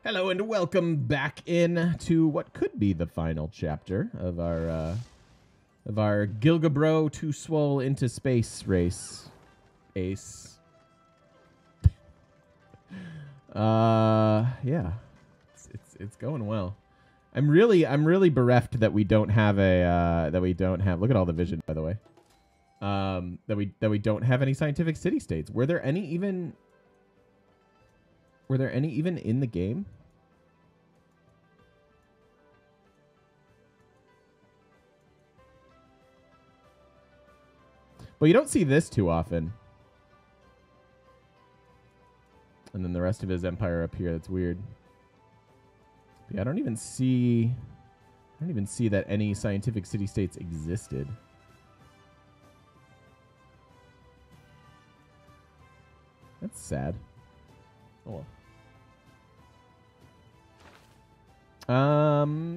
Hello and welcome back in to what could be the final chapter of our Gilgabro to Swole into Space race. Ace. Yeah. It's going well. I'm really bereft that we don't have look at all the vision, by the way. That we don't have any scientific city states. Were there any even in the game? Well, you don't see this too often. And then the rest of his empire up here, that's weird. Yeah, I don't even see that any scientific city-states existed. That's sad. Oh well.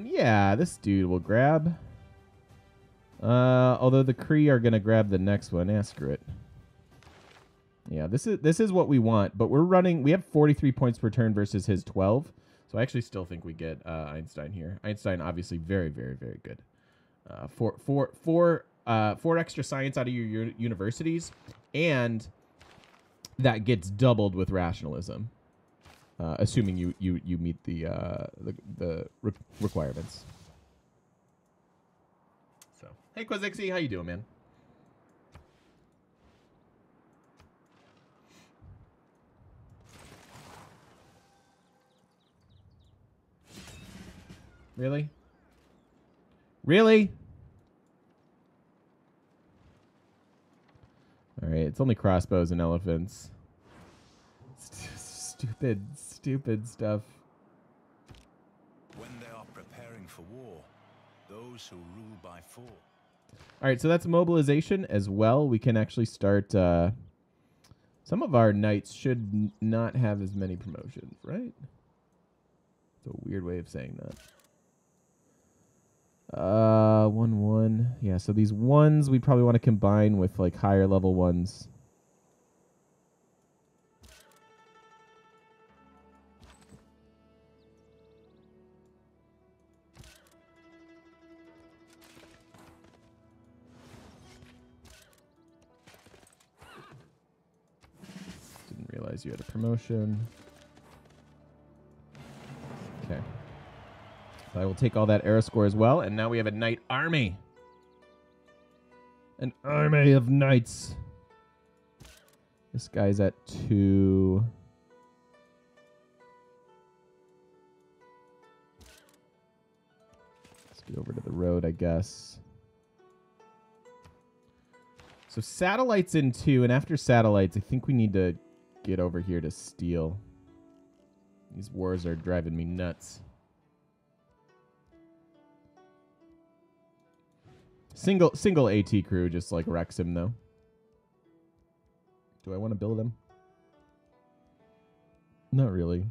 Yeah, this dude will grab. Although the Kree are gonna grab the next one. Yeah, screw it. Yeah, this is what we want, but we have 43 points per turn versus his 12. So I actually still think we get Einstein here. Einstein, obviously, very, very, very good. Four extra science out of your universities, and that gets doubled with rationalism, assuming you meet the requirements. So, hey Quazixie, how you doing, man? Really? Really? All right, it's only crossbows and elephants. Stupid stuff. When they are preparing for war, those who rule by force. All right, so that's mobilization as well. We can actually start. Some of our knights should not have as many promotions, right? It's a weird way of saying that. 1-1. Yeah, so these ones we probably want to combine with like higher level ones. Didn't realize you had a promotion. Okay. I will take all that era score as well, and now we have a knight army. An army of knights. This guy's at 2. Let's get over to the road, I guess. So satellites in 2, and after satellites, I think we need to get over here to steel. These wars are driving me nuts. Single AT crew just like wrecks him though. Do I want to build him? Not really.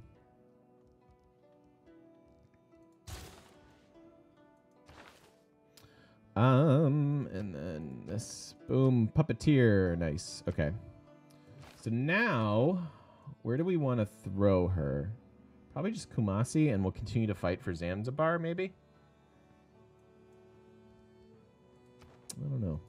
And then this boom puppeteer, nice. Okay. So now, where do we want to throw her? Probably just Kumasi, and we'll continue to fight for Zanzibar, maybe. I don't know.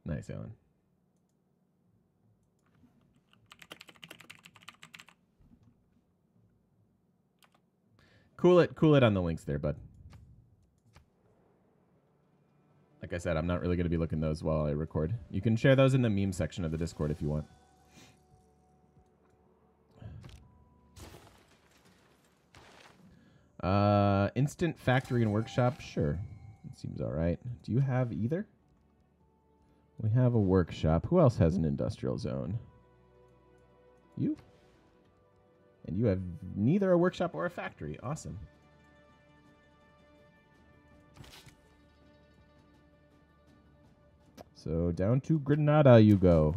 Nice, Alan. Cool it on the links there, bud. Like I said, I'm not really going to be looking those while I record. You can share those in the meme section of the Discord if you want. Instant factory and workshop, sure. It seems all right. Do you have either? We have a workshop. Who else has an industrial zone? You? And you have neither a workshop or a factory. Awesome. So down to Granada you go.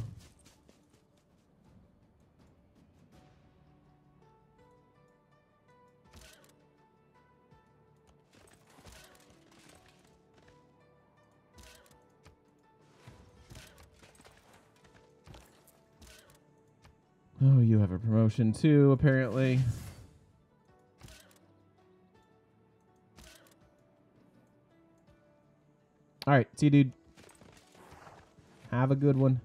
Oh, you have a promotion too, apparently. All right, see you, dude. Have a good one.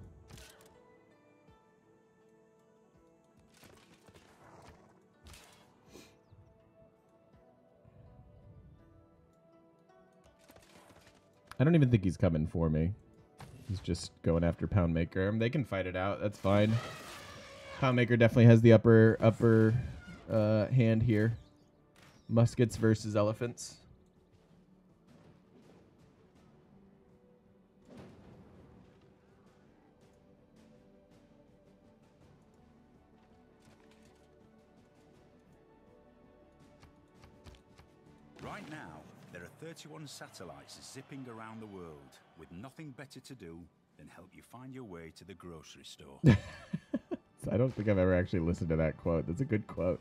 I don't even think he's coming for me. He's just going after Poundmaker. They can fight it out. That's fine. Poundmaker definitely has the upper hand here. Muskets versus elephants. Right now, there are 31 satellites zipping around the world with nothing better to do than help you find your way to the grocery store. I don't think I've ever actually listened to that quote. That's a good quote.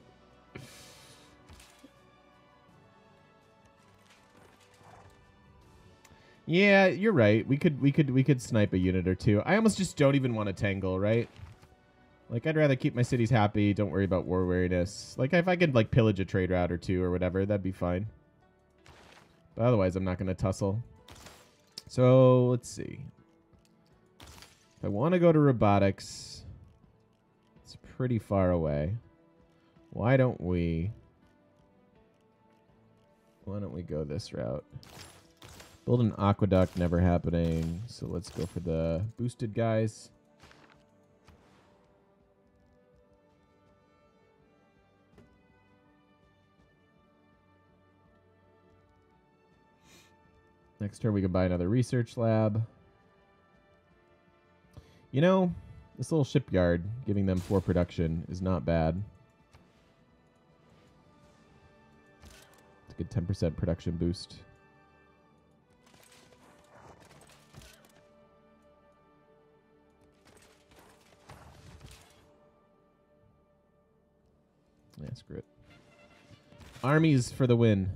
Yeah, you're right. We could snipe a unit or two. I almost just don't even want to tangle, right? Like, I'd rather keep my cities happy. Don't worry about war weariness. Like, if I could like pillage a trade route or two or whatever, that'd be fine. But otherwise, I'm not going to tussle. So let's see. If I want to go to robotics, it's pretty far away. Why don't we go this route? Build an aqueduct, never happening. So let's go for the boosted guys. Next turn we can buy another research lab. You know, this little shipyard, giving them 4 production is not bad. It's a good 10% production boost. Yeah, screw it. Armies for the win.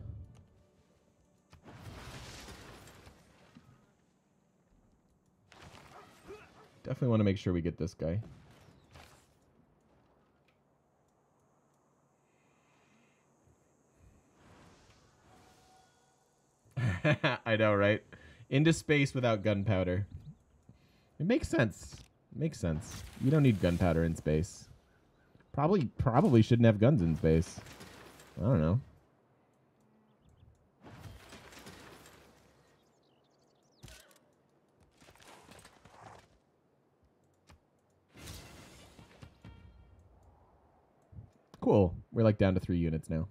Definitely want to make sure we get this guy. I know, right? Into space without gunpowder. It makes sense. It makes sense. You don't need gunpowder in space. Probably shouldn't have guns in space. I don't know. Cool. We're like down to 3 units now.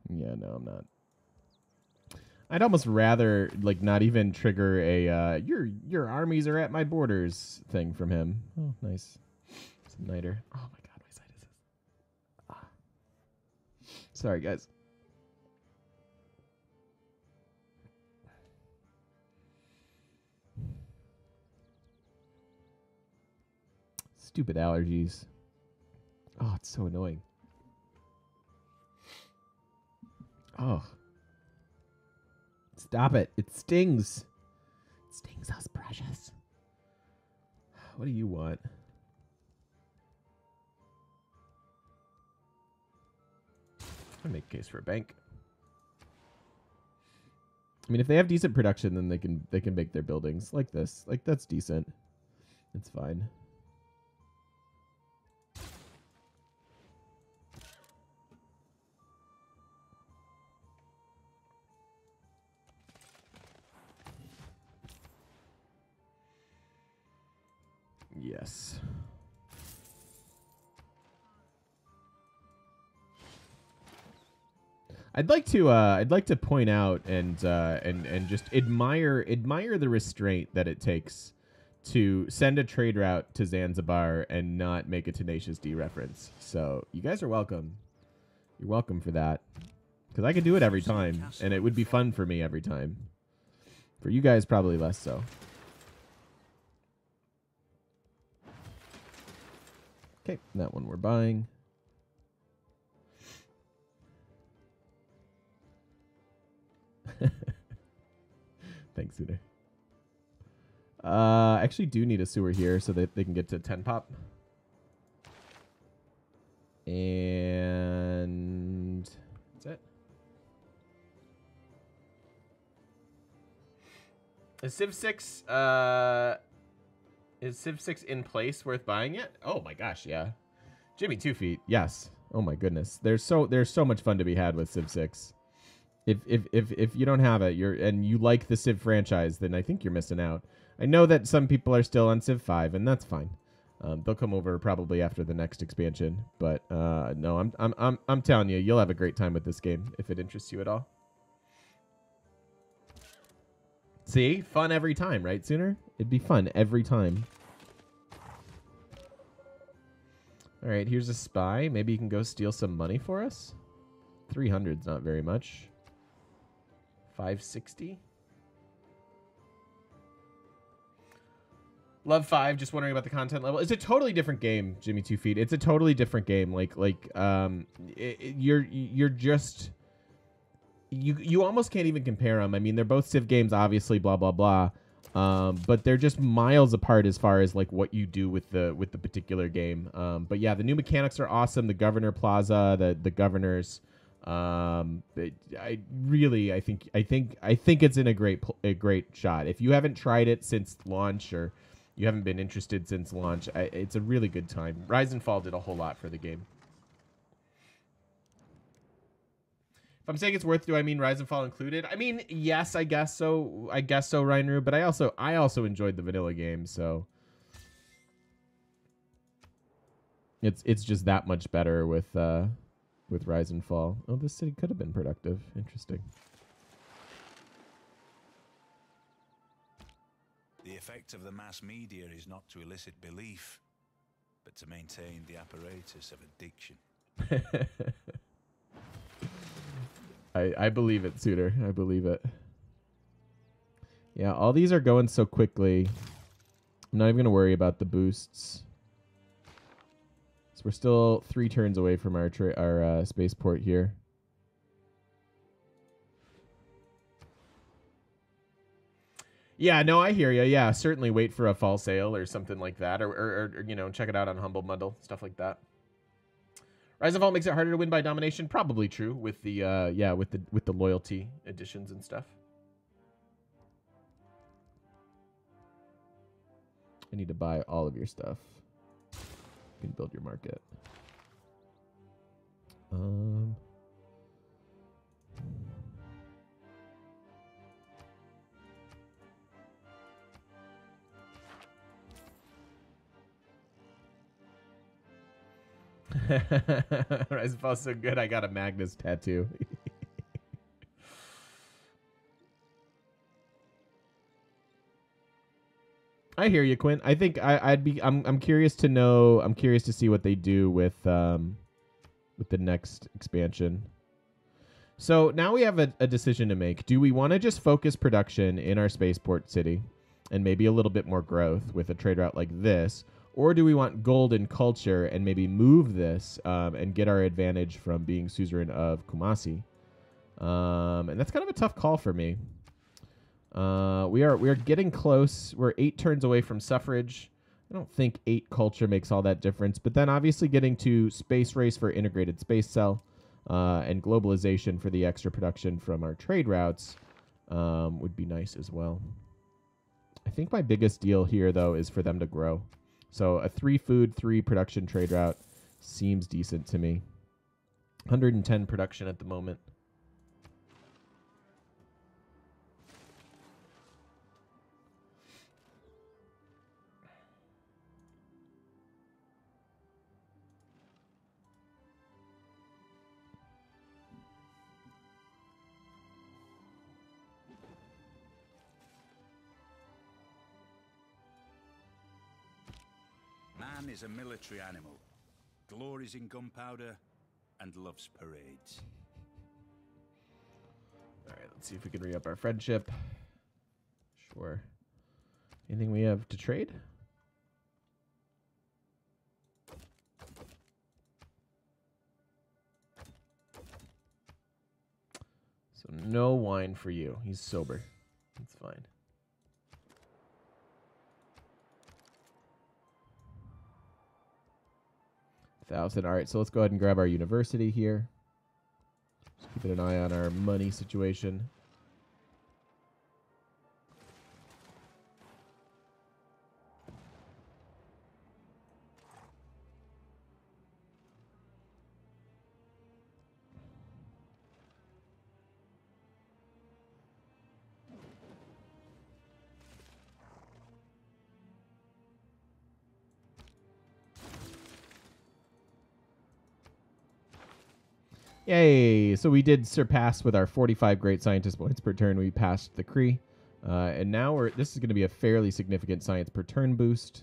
Yeah, no, I'm not. I'd almost rather like not even trigger a your armies are at my borders thing from him. Oh, nice. It's a niter. Oh my god, my side is this. Ah. Sorry, guys. Stupid allergies. Oh, it's so annoying. Oh. Stop it. It stings. It stings us, precious. What do you want? I make a case for a bank. I mean, if they have decent production, then they can make their buildings like this. Like, that's decent. It's fine. Yes. I'd like to point out and just admire the restraint that it takes to send a trade route to Zanzibar and not make a Tenacious D reference. So you guys are welcome. You're welcome for that. Because I could do it every time, and it would be fun for me every time. For you guys, probably less so. Okay, that one we're buying. Thanks, Suda. I actually do need a sewer here so that they can get to 10 pop. And that's it. Is Civ 6 in place worth buying it? Oh my gosh, yeah. Jimmy 2 Feet, yes. Oh my goodness. There's so much fun to be had with Civ 6. If you don't have it, and you like the Civ franchise, then I think you're missing out. I know that some people are still on Civ 5, and that's fine. They'll come over probably after the next expansion, but no, I'm telling you, you'll have a great time with this game if it interests you at all. See, fun every time, right, Sooner? It'd be fun every time. All right, here's a spy. Maybe you can go steal some money for us. 300's not very much. 560. Love 5, just wondering about the content level. It's a totally different game, Jimmy 2 Feet. It's a totally different game. You're just you almost can't even compare them. I mean, they're both Civ games, obviously, blah blah blah. But they're just miles apart as far as like what you do with the particular game. But yeah, the new mechanics are awesome. The Governor Plaza, the governors. I think it's in a great shot. If you haven't tried it since launch or you haven't been interested since launch, it's a really good time. Rise and Fall did a whole lot for the game. If I'm saying it's worth, do I mean Rise and Fall included? I mean, yes, I guess so. Ryan, but I also enjoyed the vanilla game, so it's just that much better with Rise and Fall. Oh, this city could have been productive. Interesting. The effect of the mass media is not to elicit belief, but to maintain the apparatus of addiction. I believe it, Suitor. I believe it. Yeah, all these are going so quickly. I'm not even going to worry about the boosts. So we're still 3 turns away from our spaceport here. Yeah, no, I hear you. Yeah, certainly wait for a fall sale or something like that, or you know, check it out on Humble Bundle, stuff like that. Rise and Fall makes it harder to win by domination. Probably true with the with the loyalty additions and stuff. I need to buy all of your stuff. You can build your market. Rise and Fall so good, I got a Magnus tattoo. I hear you, Quinn. I think I'm curious to know. I'm curious to see what they do with the next expansion. So now we have a decision to make. Do we want to just focus production in our spaceport city and maybe a little bit more growth with a trade route like this? Or do we want gold and culture and maybe move this and get our advantage from being suzerain of Kumasi? And that's kind of a tough call for me. We are getting close. We're 8 turns away from suffrage. I don't think 8 culture makes all that difference. But then obviously getting to space race for integrated space cell and globalization for the extra production from our trade routes would be nice as well. I think my biggest deal here, though, is for them to grow. So a 3 food, 3 production trade route seems decent to me. 110 production at the moment. Man is a military animal, glories in gunpowder, and loves parades. All right, let's see if we can re-up our friendship. Sure. Anything we have to trade? So no wine for you. He's sober. That's fine. $1,000. All right, so let's go ahead and grab our university here. Just keeping an eye on our money situation. Yay! So we did surpass with our 45 great scientist points per turn. We passed the Kree. And now this is going to be a fairly significant science per turn boost.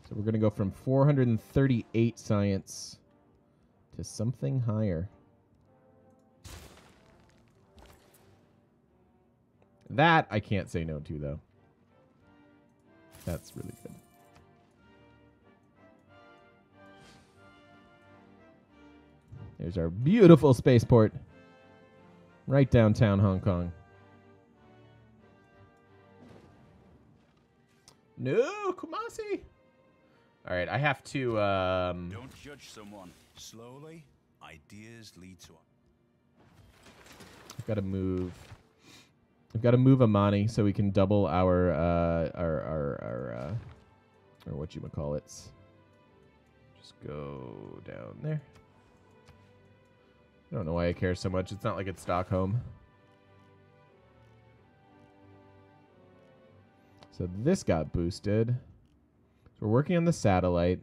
So we're going to go from 438 science to something higher. That I can't say no to, though. That's really good. There's our beautiful spaceport. Right downtown Hong Kong. No, Kumasi. All right, I have to... Don't judge someone. Slowly, ideas lead to... I've got to move... I've got to move Amani so we can double our or whatchamacallits. Just go down there. I don't know why I care so much. It's not like it's Stockholm. So this got boosted. So we're working on the satellite.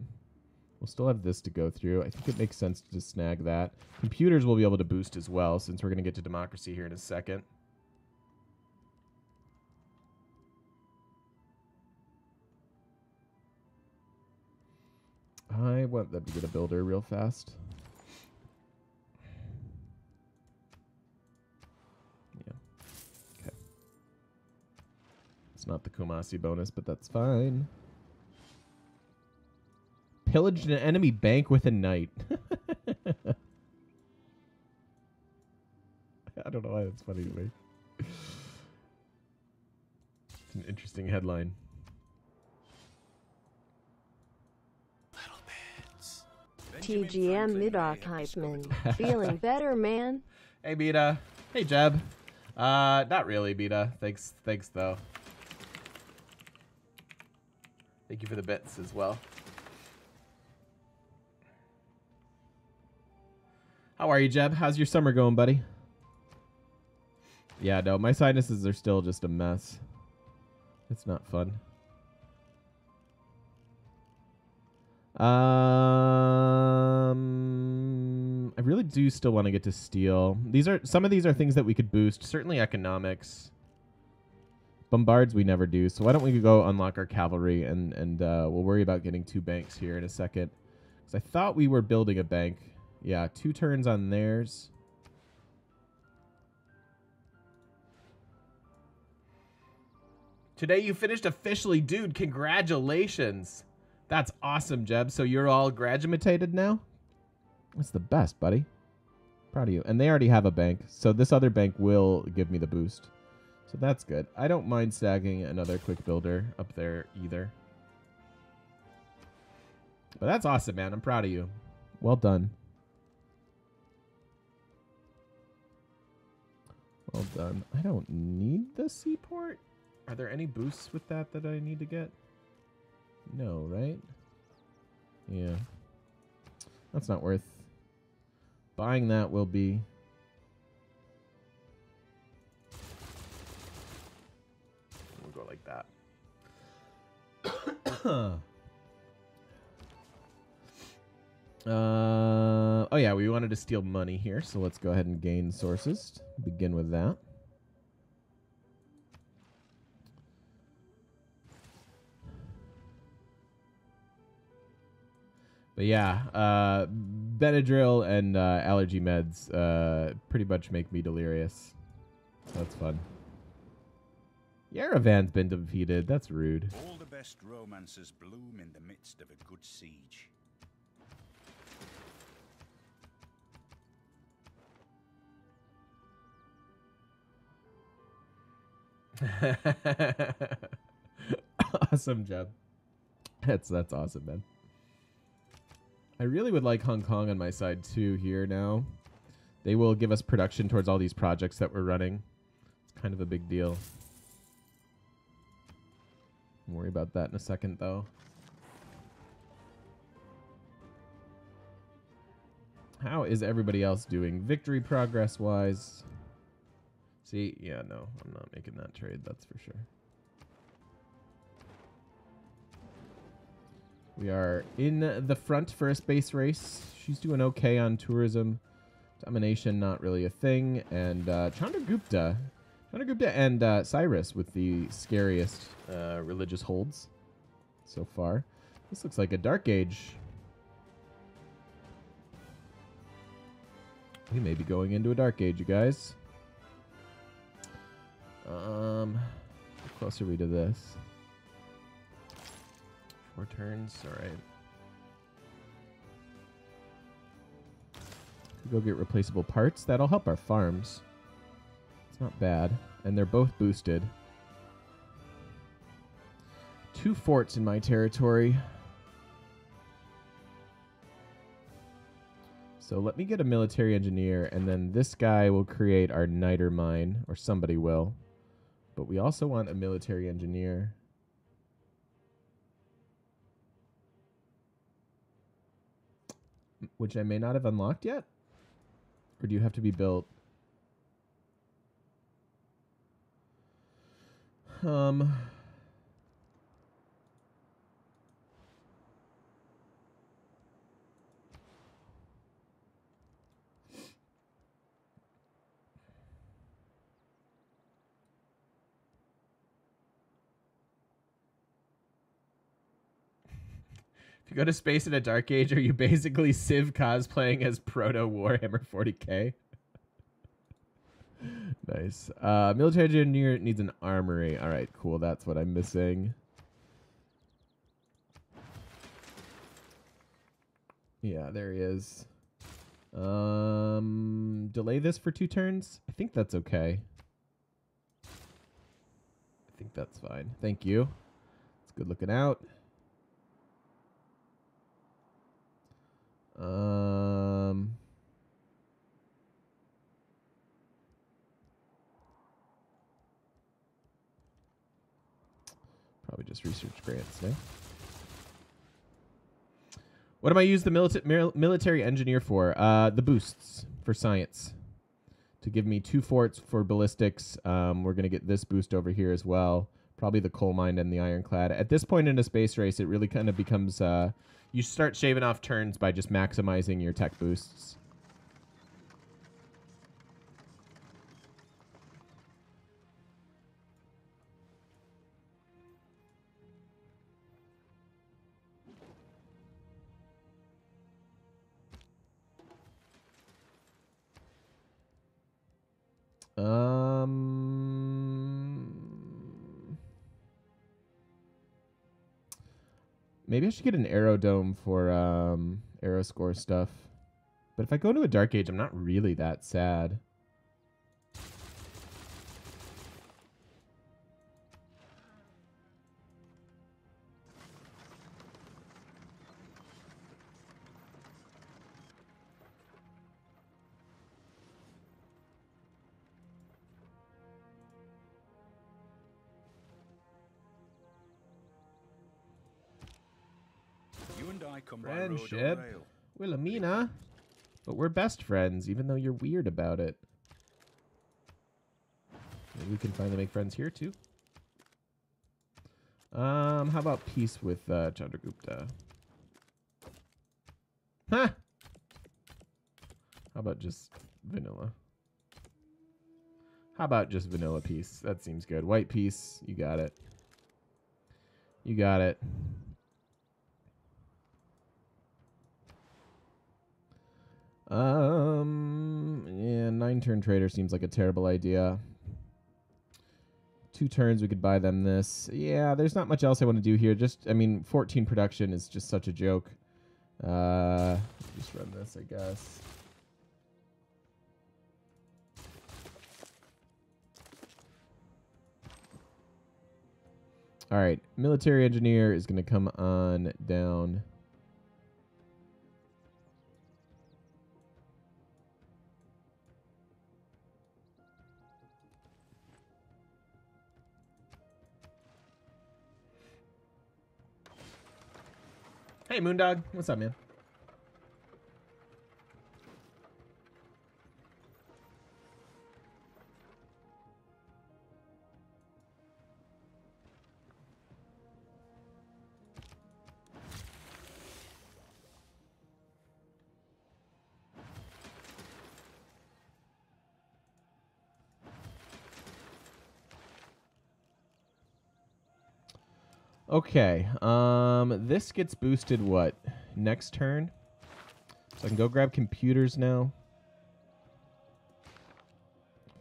We'll still have this to go through. I think it makes sense to snag that. Computers will be able to boost as well, since we're going to get to democracy here in a second. I want them to get a builder real fast. Yeah. Okay. It's not the Kumasi bonus, but that's fine. Pillaged an enemy bank with a knight. I don't know why that's funny to me. It's an interesting headline. TGM Midoc Hypeman. Feeling better, man? Hey, Beta. Hey, Jeb. Not really, Beta. Thanks, though. Thank you for the bits as well. How are you, Jeb? How's your summer going, buddy? Yeah, no, my sinuses are still just a mess. It's not fun. I really do still want to get to steel. Some of these are things that we could boost. Certainly economics. Bombards we never do. So why don't we go unlock our cavalry and we'll worry about getting 2 banks here in a second. Because I thought we were building a bank. Yeah, 2 turns on theirs. Today you finished officially, dude. Congratulations. That's awesome, Jeb. So you're all graduated now? That's the best, buddy. Proud of you. And they already have a bank, so this other bank will give me the boost. So that's good. I don't mind stacking another quick builder up there either. But that's awesome, man. I'm proud of you. Well done. Well done. I don't need the seaport. Are there any boosts with that I need to get? No, right? Yeah. That's not worth. Buying that will be. We'll go like that. Oh yeah, we wanted to steal money here, so let's go ahead and gain sources. Begin with that. But yeah, Benadryl and allergy meds pretty much make me delirious. That's fun. Yerevan's been defeated. That's rude. All the best romances bloom in the midst of a good siege. Awesome, Jeb. That's awesome, man. I really would like Hong Kong on my side too here now. They will give us production towards all these projects that we're running. It's kind of a big deal. Don't worry about that in a second, though. How is everybody else doing victory progress-wise? See, yeah, no, I'm not making that trade, that's for sure. We are in the front for a space race. She's doing okay on tourism. Domination, not really a thing. And Chandragupta and Cyrus with the scariest religious holds so far. This looks like a Dark Age. We may be going into a Dark Age, you guys. How close are we to this? 4 turns, alright. Go get replaceable parts. That'll help our farms. It's not bad. And they're both boosted. 2 forts in my territory. So let me get a military engineer, and then this guy will create our niter mine, or somebody will. But we also want a military engineer. Which I may not have unlocked yet? Or do you have to be built? If you go to space in a Dark Age, are you basically Civ cosplaying as Proto Warhammer 40k? Nice. Military engineer needs an armory. All right, cool. That's what I'm missing. Yeah, there he is. Delay this for 2 turns? I think that's okay. I think that's fine. Thank you. It's good looking out. Probably just research grants, no? What am I use the military engineer for? The boosts for science. To give me 2 forts for ballistics. We're going to get this boost over here as well. Probably the coal mine and the ironclad. At this point in a space race, it really kind of becomes... you start shaving off turns by just maximizing your tech boosts. Maybe I should get an aerodome for aeroscore stuff. But if I go to a Dark Age, I'm not really that sad. Friendship. Wilhelmina. But we're best friends, even though you're weird about it. Maybe we can finally make friends here, too. How about peace with Chandragupta? Huh! How about just vanilla? How about just vanilla peace? That seems good. White peace. You got it. You got it. Yeah, 9-turn trader seems like a terrible idea. 2 turns, we could buy them this. Yeah, there's not much else I want to do here. Just, I mean, 14 production is just such a joke. Just run this, I guess. All right, military engineer is going to come on down. Hey, Moondog. What's up, man? Okay, this gets boosted what? Next turn? So I can go grab computers now.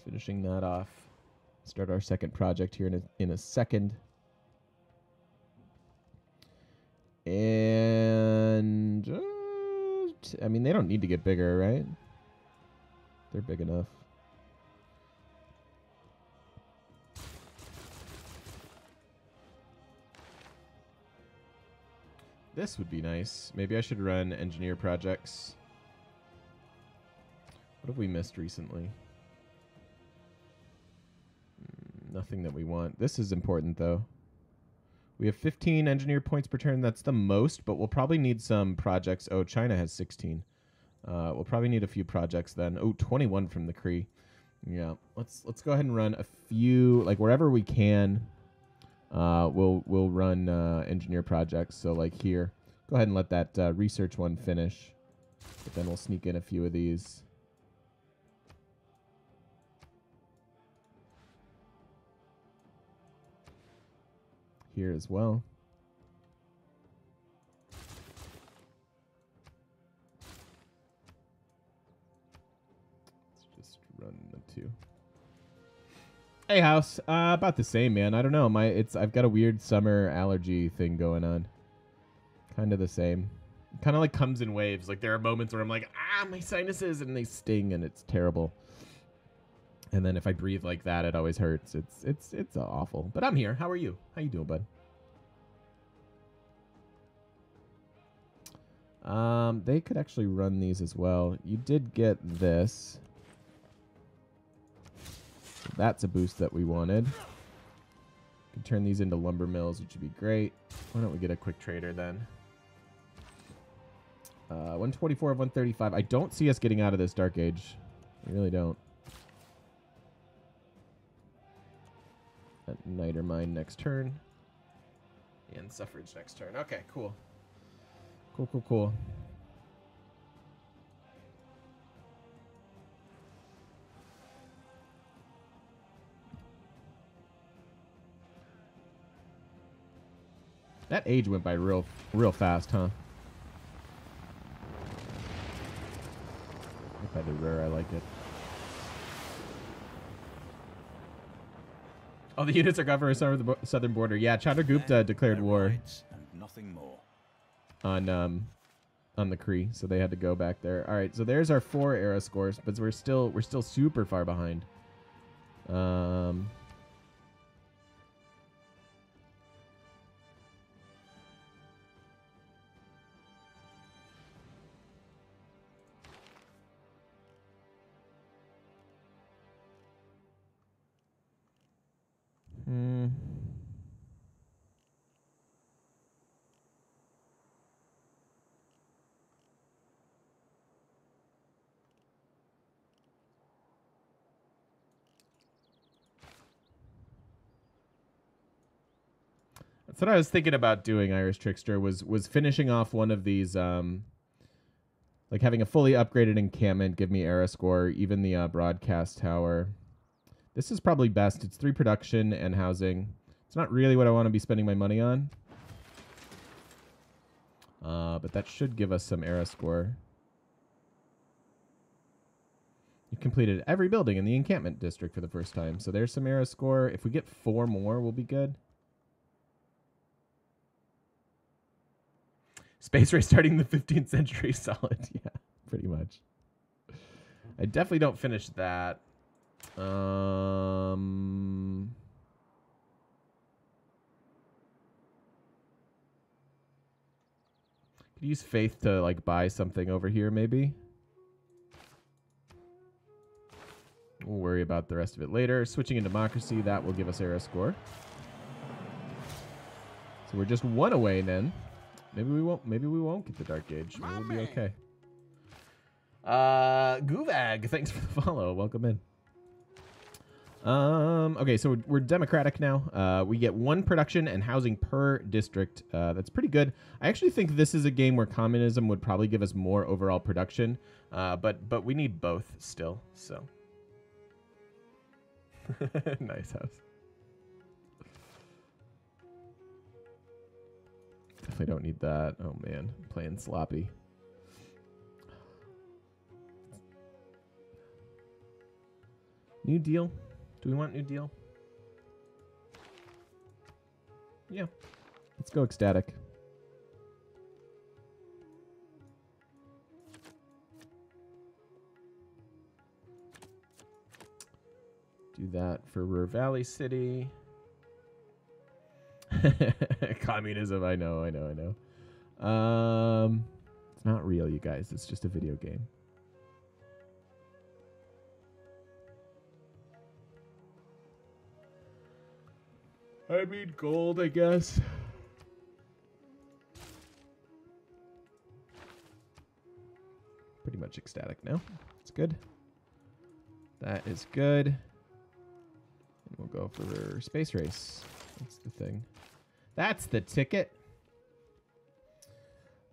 Finishing that off. Start our second project here in a second. And, I mean, they don't need to get bigger, right? They're big enough. This would be nice. Maybe I should run engineer projects. What have we missed recently? Nothing that we want. This is important, though. We have 15 engineer points per turn. That's the most, but we'll probably need some projects. Oh, China has 16. We'll probably need a few projects then. Oh, 21 from the Cree. Yeah, let's go ahead and run a few, like wherever we can. We'll run engineer projects. So like here, go ahead and let that research one finish. But then we'll sneak in a few of these. Here as well. Let's just run the 2. Hey, House. About the same, man. I don't know. I've got a weird summer allergy thing going on. Kind of the same. Kind of like comes in waves. Like there are moments where I'm like, my sinuses, and they sting, and it's terrible. And then if I breathe like that, it always hurts. It's awful. But I'm here. How are you? How you doing, bud? They could actually run these as well. You did get this. So that's a boost that we wanted. Could turn these into lumber mills, which would be great. Why don't we get a quick trader then? 124 of 135. I don't see us getting out of this Dark Age. I really don't. Niter Mine next turn. And Suffrage next turn. Okay, cool. Cool. That age went by real fast, huh? If I did rare, I like it. Oh, the units are covering the southern border. Yeah, Chandragupta declared war and nothing more. On the Cree, so they had to go back there. All right, so there's our 4 era scores, but we're still super far behind. That's what I was thinking about doing, Irish Trickster, was finishing off one of these, like having a fully upgraded encampment, give me era score, even the broadcast tower. This is probably best. It's 3 production and housing. It's not really what I want to be spending my money on. But that should give us some era score. completed every building in the encampment district for the first time. So there's some era score. If we get 4 more, we'll be good. Space race starting in the 15th century, solid. Yeah, pretty much. I definitely don't finish that. Could use faith to like buy something over here, maybe. We'll worry about the rest of it later. Switching in democracy, that will give us era score. So we're just 1 away then. Maybe we won't. Maybe we won't get the Dark Age. Maybe we'll be okay. Guvag, thanks for the follow. Welcome in. Okay, so we're democratic now. We get 1 production and housing per district. That's pretty good. I actually think this is a game where communism would probably give us more overall production. But we need both still. So nice house. Definitely don't need that. Oh man, I'm playing sloppy. New Deal? Do we want New Deal? Yeah. Let's go ecstatic. Do that for Ruhr Valley City. Communism, I know. It's not real, you guys. It's just a video game. I mean gold, I guess. Pretty much ecstatic now. It's good. That is good. And we'll go for space race. That's the thing. That's the ticket.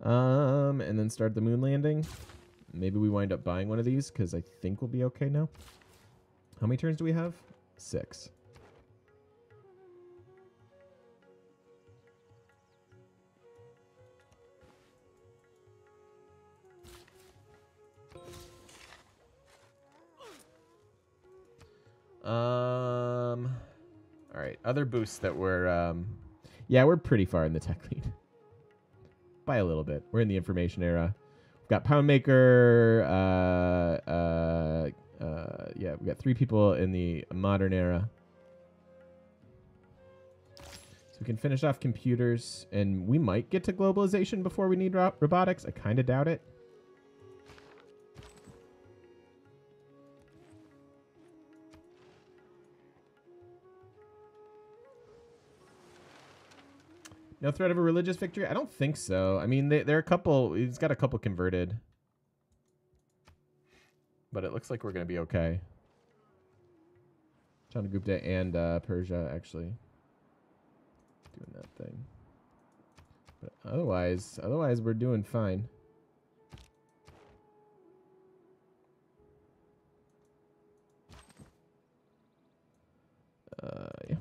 And then start the moon landing. Maybe we wind up buying one of these because I think we'll be okay now. How many turns do we have? 6. All right, other boosts that we're yeah, we're pretty far in the tech lead. By a little bit. We're in the information era. We've got Poundmaker, yeah, we've got 3 people in the modern era. So we can finish off computers, and we might get to globalization before we need robotics. I kind of doubt it. No threat of a religious victory? I don't think so. I mean, there are a couple. He's got a couple converted. But it looks like we're going to be okay. Chandragupta and Persia, actually. Doing that thing. But otherwise we're doing fine. Yeah.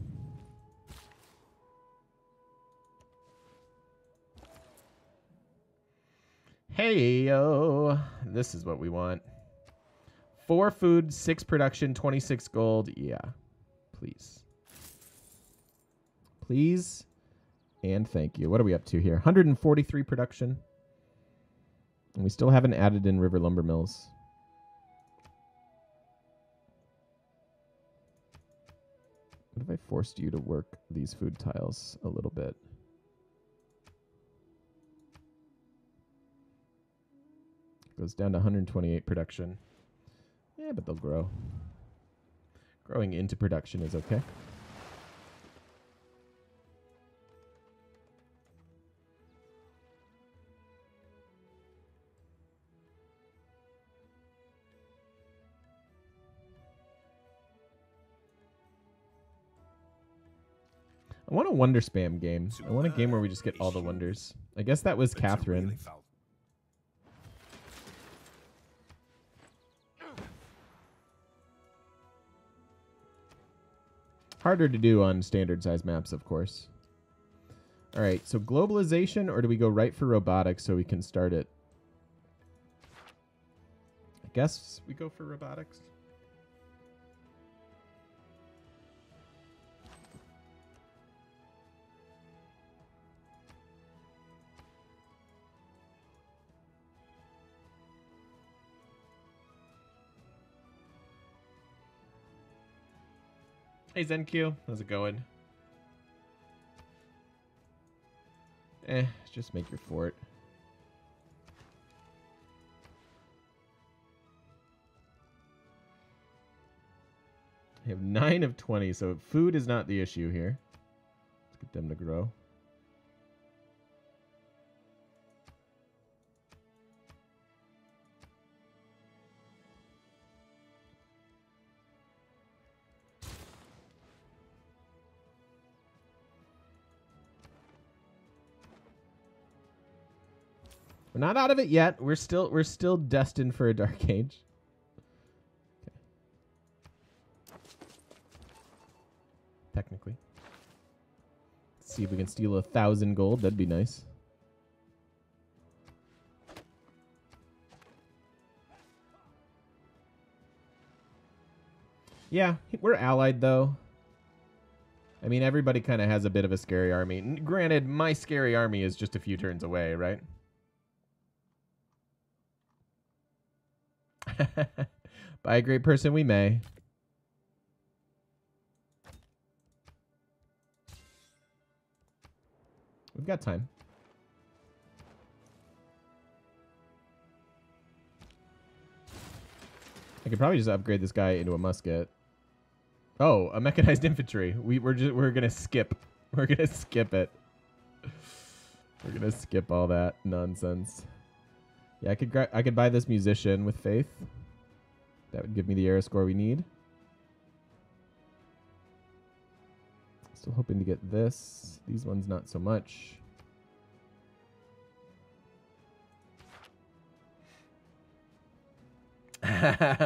Hey, yo. This is what we want. 4 food, 6 production, 26 gold. Yeah. Please. Please. And thank you. What are we up to here? 143 production. And we still haven't added in river lumber mills. What if I forced you to work these food tiles a little bit? Goes down to 128 production. Yeah, but they'll grow. Growing into production is okay. I want a wonder spam game. I want a game where we just get all the wonders. I guess that was Catherine. Harder to do on standard size maps, of course. All right, so globalization, or do we go right for robotics so we can start it? I guess we go for robotics. Hey ZenQ, how's it going? Just make your fort. I have 9 of 20, so food is not the issue here. Let's get them to grow. We're not out of it yet. We're still destined for a dark age. Okay. Technically. Let's see if we can steal 1,000 gold. That'd be nice. Yeah, we're allied though. I mean, everybody kind of has a bit of a scary army. Granted, my scary army is just a few turns away, right? By a great person we may. We've got time. I could probably just upgrade this guy into a musket. Oh, a mechanized infantry. We're gonna skip. We're gonna skip it. We're gonna skip all that nonsense. Yeah, I could buy this musician with faith. That would give me the era score we need. Still hoping to get this. These ones not so much.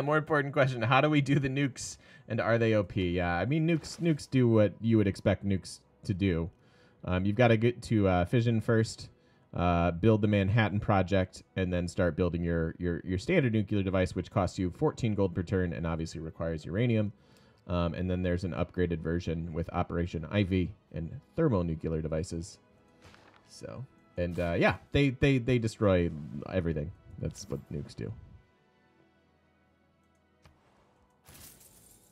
More important question: how do we do the nukes, and are they OP? Yeah, I mean nukes do what you would expect nukes to do. You've got to get to fission first. Build the Manhattan Project, and then start building your standard nuclear device, which costs you 14 gold per turn and obviously requires uranium. And then there's an upgraded version with Operation Ivy and thermonuclear devices. So, and yeah, they destroy everything. That's what nukes do.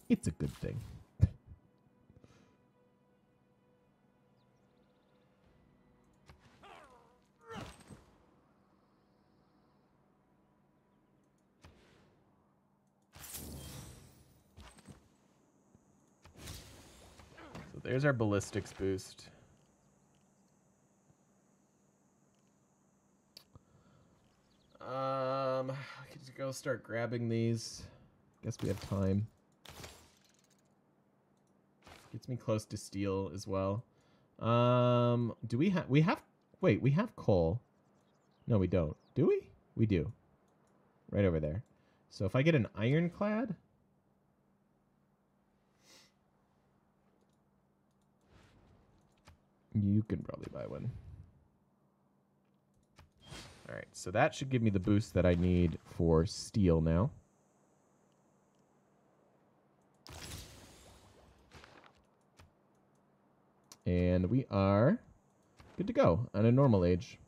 It's a good thing. There's our ballistics boost. I could just go start grabbing these. Guess we have time. Gets me close to steel as well. Do we have wait, we have coal. No, we don't. Do we? We do. Right over there. So if I get an ironclad, you can probably buy one. All right, so that should give me the boost that I need for steel now. And we are good to go on a normal age.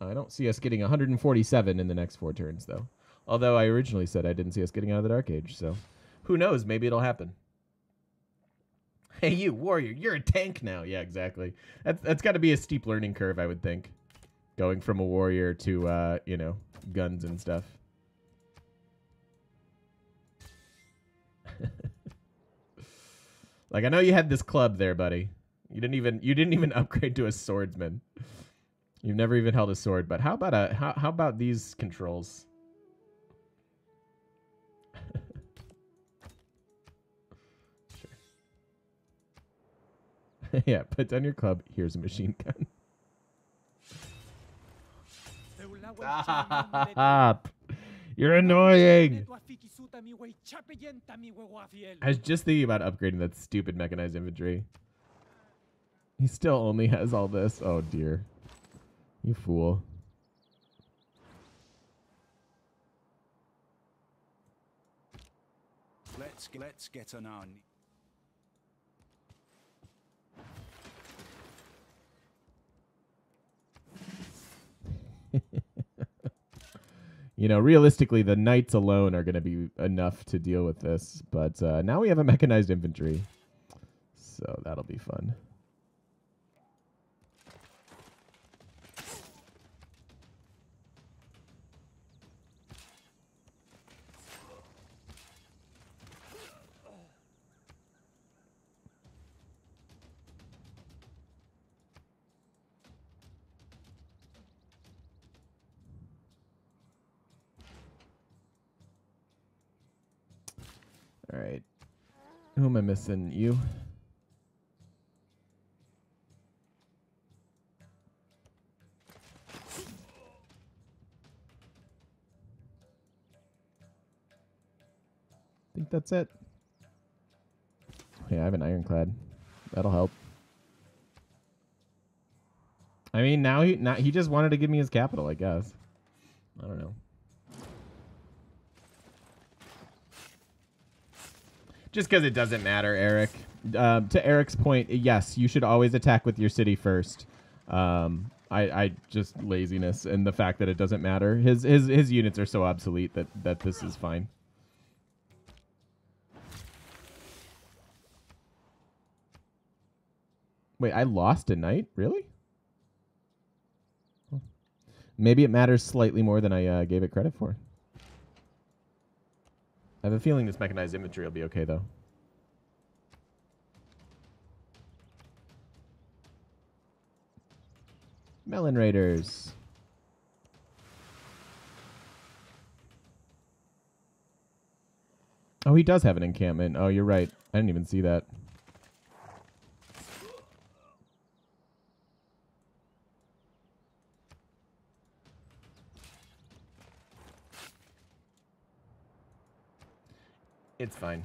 I don't see us getting 147 in the next 4 turns, though. Although I originally said I didn't see us getting out of the Dark Age, so who knows? Maybe it'll happen. Hey, you, warrior, you're a tank now. Yeah, exactly. That's got to be a steep learning curve, I would think. Going from a warrior to, you know, guns and stuff. Like, I know you had this club there, buddy. You didn't even upgrade to a swordsman. You've never even held a sword, but how about these controls? Sure. Yeah, put down your club. Here's a machine gun. Stop! You're annoying! I was just thinking about upgrading that stupid mechanized infantry. He still only has all this. Oh, dear. You fool. Let's get on. You know, realistically, the knights alone are going to be enough to deal with this. But now we have a mechanized infantry. So that'll be fun. All right. Who am I missing? You? I think that's it. Yeah, I have an ironclad. That'll help. I mean, now he just wanted to give me his capital, I guess. I don't know. Just because it doesn't matter, Eric. To Eric's point, yes, you should always attack with your city first. I just laziness and the fact that it doesn't matter. His units are so obsolete that this is fine. Wait, I lost a knight? Really? Maybe it matters slightly more than I gave it credit for. I have a feeling this mechanized infantry will be okay, though. Melon Raiders. Oh, he does have an encampment. Oh, you're right. I didn't even see that. It's fine.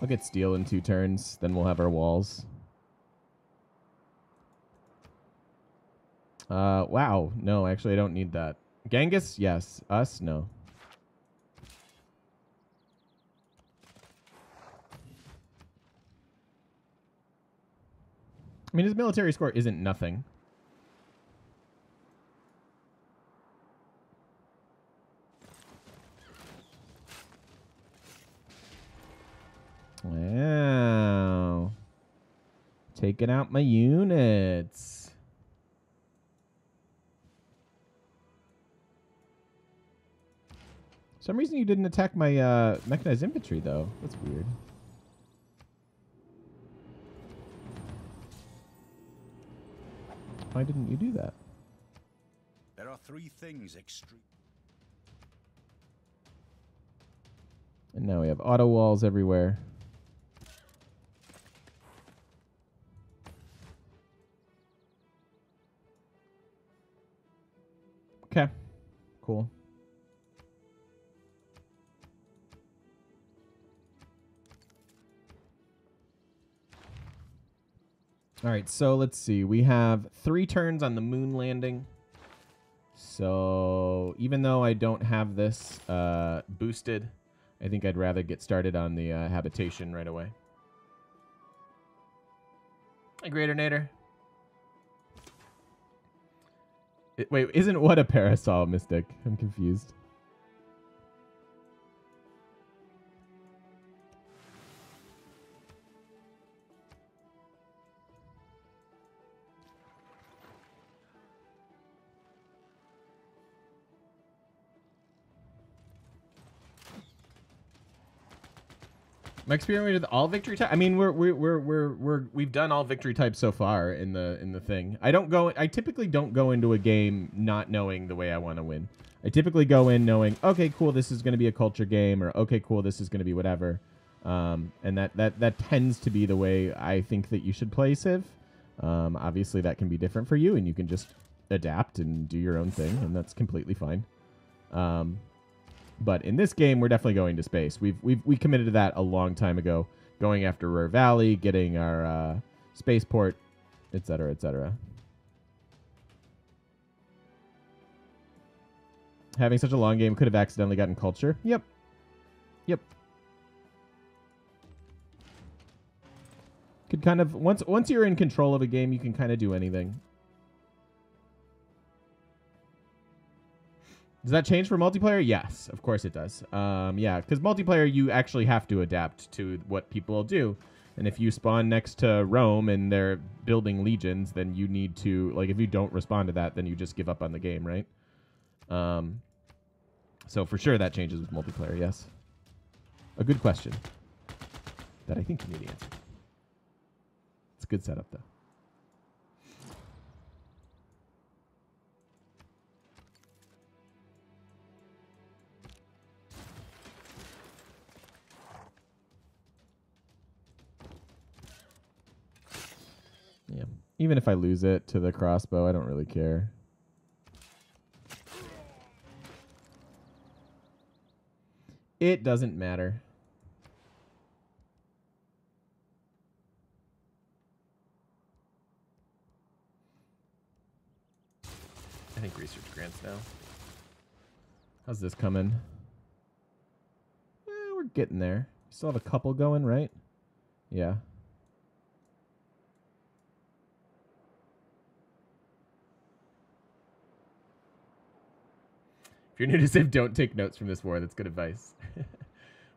I'll get steel in 2 turns, then we'll have our walls. Wow. No, actually, I don't need that. Genghis? Yes. Us? No. I mean, his military score isn't nothing. Wow. Taking out my units. For some reason you didn't attack my mechanized infantry, though. That's weird. Why didn't you do that? There are 3 things extreme. And now we have auto walls everywhere. Okay. Cool. All right, so let's see. We have 3 turns on the moon landing. So even though I don't have this boosted, I think I'd rather get started on the habitation right away. Hi, Greater Nader. Wait, isn't what a parasol, Mystic? I'm confused. My experience with all victory types. I mean, we've done all victory types so far in the thing. I typically don't go into a game not knowing the way I want to win. I typically go in knowing, okay, cool, this is going to be a culture game, or okay, cool, this is going to be whatever. And that tends to be the way I think that you should play Civ. Obviously, that can be different for you, and you can just adapt and do your own thing, and that's completely fine. But in this game, we're definitely going to space. We committed to that a long time ago, going after Ruhr Valley, getting our spaceport, etc., etc. Having such a long game could have accidentally gotten culture. Yep. Yep. Could kind of once you're in control of a game, you can kind of do anything. Does that change for multiplayer? Yes, of course it does. Yeah, because multiplayer, you actually have to adapt to what people will do. And if you spawn next to Rome and they're building legions, then you need to, like, if you don't respond to that, then you just give up on the game, right? So for sure that changes with multiplayer, yes. A good question that I think you knew the answer. It's a good setup, though. Yeah. Even if I lose it to the crossbow, I don't really care. It doesn't matter. I think research grants now. How's this coming? We're getting there. Still have a couple going, right? Yeah. If you're new to Civ, don't take notes from this war. That's good advice.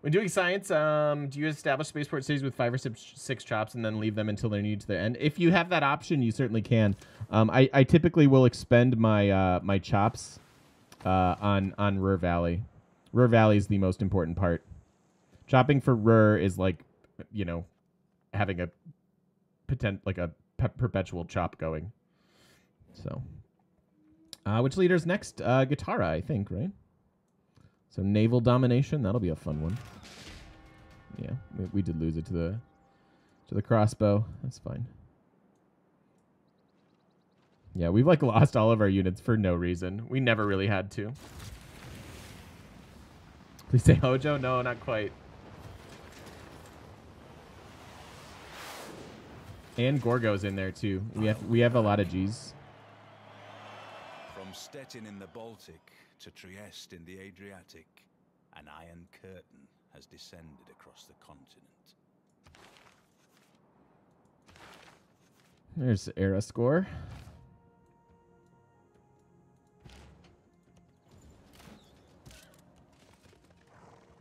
When doing science, do you establish spaceport cities with 5 or 6 chops and then leave them until they're needed to their end? If you have that option, you certainly can. I typically will expend my my chops on Ruhr Valley. Ruhr Valley is the most important part. Chopping for Ruhr is like, you know, having a perpetual chop going. So. Which leader's next? Guitarra, I think, right? So naval domination, that'll be a fun one. Yeah, we did lose it to the crossbow. That's fine. Yeah, we've like lost all of our units for no reason. We never really had to. Please say Hojo? No, not quite. And Gorgo's in there too. We have a lot of G's. From Stettin in the Baltic to Trieste in the Adriatic, an iron curtain has descended across the continent. There's the era score.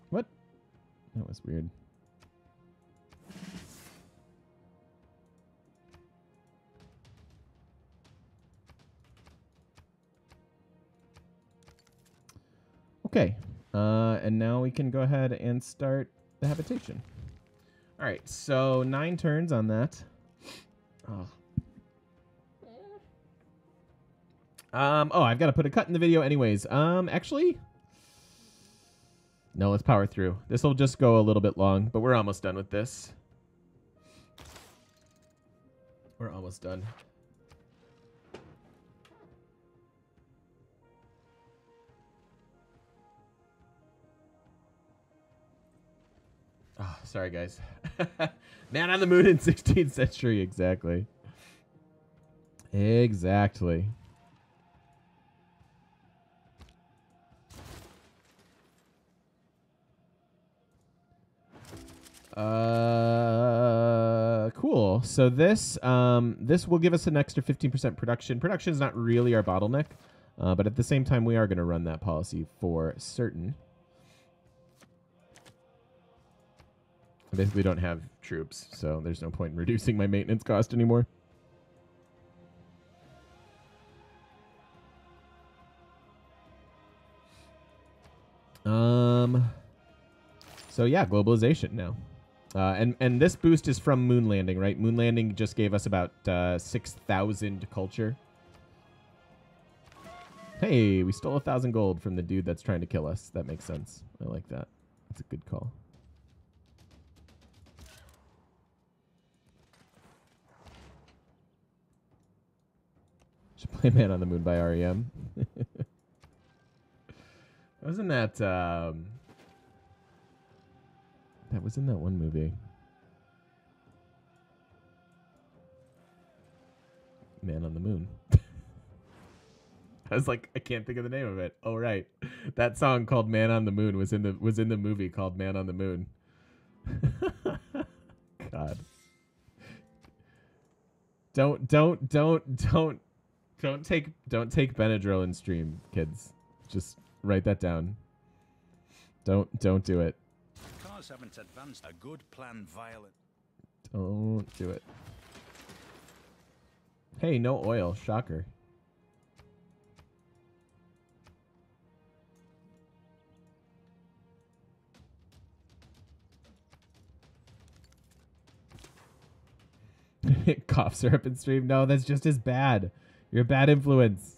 What? That was weird. Okay, and now we can go ahead and start the habitation. All right, so 9 turns on that. Oh, I've got to put a cut in the video anyways. Actually, no, let's power through. This will just go a little bit long, but we're almost done with this. We're almost done. Oh, sorry, guys. Man on the moon in 16th century. Exactly. Exactly. Cool. So this this will give us an extra 15% production. Production is not really our bottleneck, but at the same time, we are going to run that policy for certain. I basically don't have troops, so there's no point in reducing my maintenance cost anymore. So yeah, globalization now. And this boost is from moon landing, right? Moon landing just gave us about 6,000 culture. Hey, we stole 1,000 gold from the dude that's trying to kill us. That makes sense. I like that. That's a good call. Should play Man on the Moon by REM. Wasn't that that was in that one movie? Man on the Moon. I was like, I can't think of the name of it. Oh right. That song called Man on the Moon was in the movie called Man on the Moon. God. Don't take Benadryl in stream, kids. Just write that down. Don't do it. Cars haven't advanced a good plan violent. Don't do it. Hey, no oil. Shocker. Cough syrup in stream. No, that's just as bad. You're a bad influence.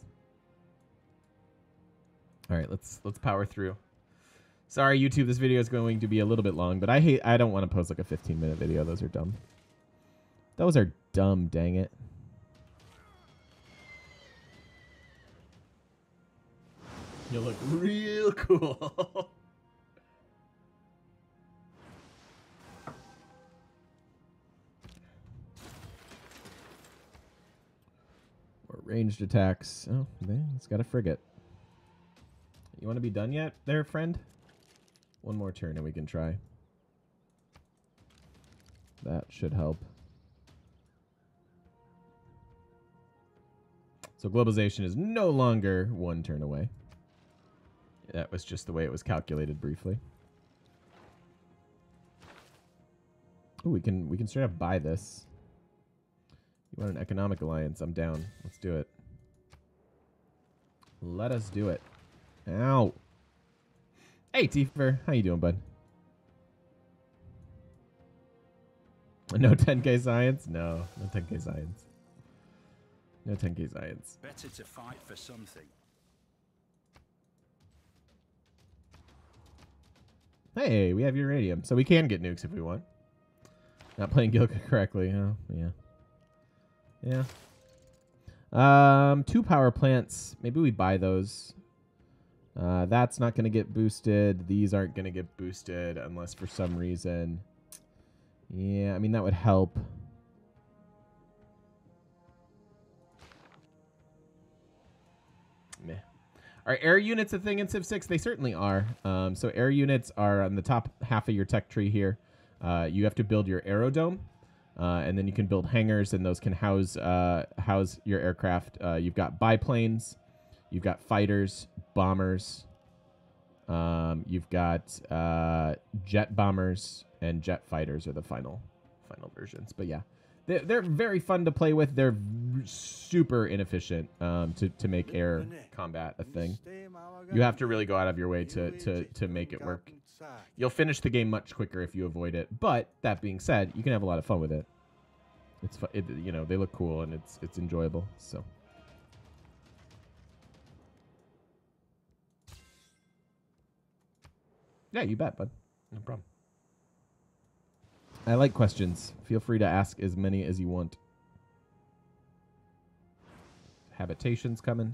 All right, let's power through. Sorry, YouTube, this video is going to be a little bit long, but I don't want to post like a 15-minute video. Those are dumb. Those are dumb, dang it. You look real cool. Or ranged attacks. Oh, it's got a frigate. You want to be done yet there, friend? One more turn and we can try. That should help. So globalization is no longer one turn away. That was just the way it was calculated briefly. Ooh, we can straight up buy this. You want an economic alliance? I'm down. Let's do it. Let us do it. Ow. Hey, Tifer. How you doing, bud? No 10k science? No 10k science. No 10k science. Better to fight for something. Hey, we have uranium, so we can get nukes if we want. Not playing Gilga correctly. Oh, yeah. Yeah. 2 power plants. Maybe we buy those. That's not going to get boosted. These aren't going to get boosted unless for some reason. Yeah, I mean, that would help. Meh. Are air units a thing in Civ 6? They certainly are. So air units are on the top half of your tech tree here. You have to build your aerodome. And then you can build hangars, and those can house your aircraft. You've got biplanes. You've got fighters, bombers. You've got jet bombers and jet fighters are the final versions. But yeah, they're very fun to play with. They're super inefficient to make air combat a thing. You have to really go out of your way to make it work. You'll finish the game much quicker if you avoid it. But that being said, you can have a lot of fun with it. It's fun. You know, they look cool and it's enjoyable. So. Yeah, you bet, bud. No problem. I like questions. Feel free to ask as many as you want. Habitation's coming.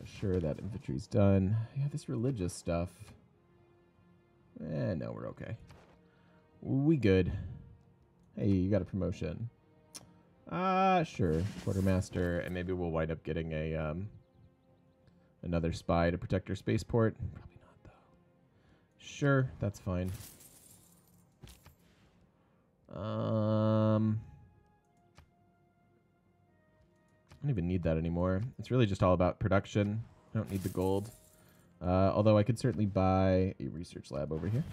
Sure, that infantry's done. Yeah, this religious stuff. No, we're okay. We good. Hey, you got a promotion. Sure. Quartermaster, and maybe we'll wind up getting a another spy to protect our spaceport. Probably not, though. Sure, that's fine. I don't even need that anymore. It's really just all about production. I don't need the gold. Although I could certainly buy a research lab over here.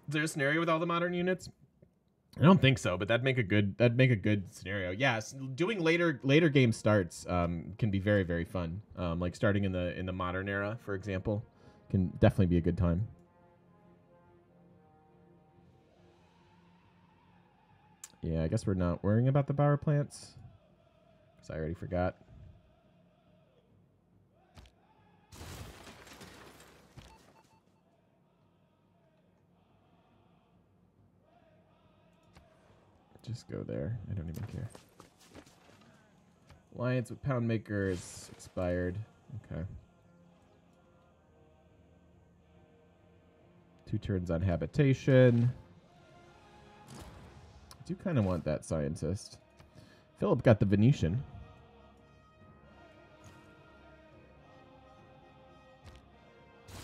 Is there a scenario with all the modern units? I don't think so, but that'd make a good scenario. Yes, doing later game starts can be very, very fun. Like starting in the modern era, for example, can definitely be a good time. Yeah, I guess we're not worrying about the power plants because I already forgot. Just go there. I don't even care. Alliance with Poundmaker is expired. Okay. 2 turns on habitation. I do kind of want that scientist. Philip got the Venetian.